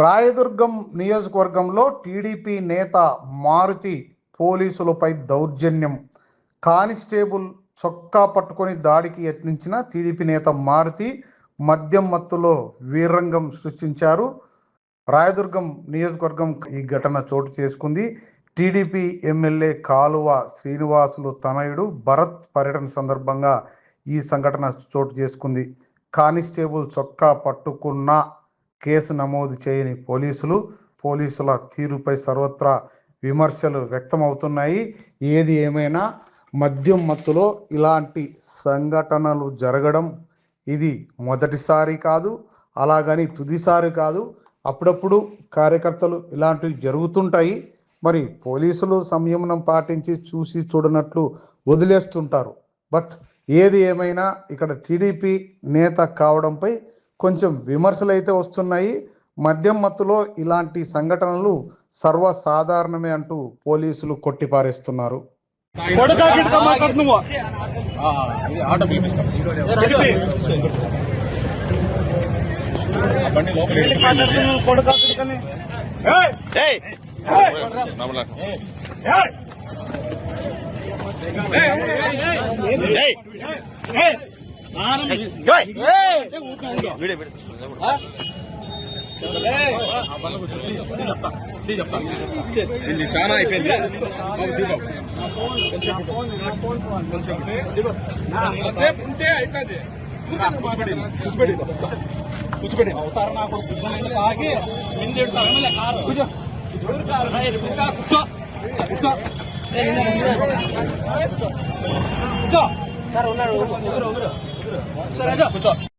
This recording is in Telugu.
రాయదుర్గం నియోజకవర్గంలో టీడీపీ నేత మారుతి పోలీసులపై దౌర్జన్యం. కానిస్టేబుల్ చొక్కా పట్టుకొని దాడికి యత్నించిన టీడీపీ నేత మారుతి మద్యం మత్తులో వీరంగం సృష్టించారు. రాయదుర్గం నియోజకవర్గం ఈ ఘటన చోటు చేసుకుంది. టీడీపీ ఎమ్మెల్యే కాలువ శ్రీనివాసులు తనయుడు భరత్ పర్యటన సందర్భంగా ఈ సంఘటన చోటు చేసుకుంది. కానిస్టేబుల్ చొక్కా పట్టుకున్న కేసు నమోదు చేయని పోలీసుల తీరుపై సర్వత్రా విమర్శలు వ్యక్తమవుతున్నాయి. ఏది ఏమైనా మద్యం మత్తులో ఇలాంటి సంఘటనలు జరగడం ఇది మొదటిసారి కాదు, అలాగని తుదిసారి కాదు. అప్పుడప్పుడు కార్యకర్తలు ఇలాంటివి జరుగుతుంటాయి. మరి పోలీసులు సంయమనం పాటించి చూసి చూడనట్లు వదిలేస్తుంటారు. బట్ ఏది ఏమైనా ఇక్కడ టీడీపీ నేత కావడంపై కొంచెం విమర్శలు అయితే వస్తున్నాయి. మద్యం మత్తులో ఇలాంటి సంఘటనలు సర్వసాధారణమే అంటూ పోలీసులు కొట్టిపారేస్తున్నారు. ఇది చాలా అయిపోయింది. ఉంటే అయిపోయింది. కూర్చోబెట్టి కూర్చో.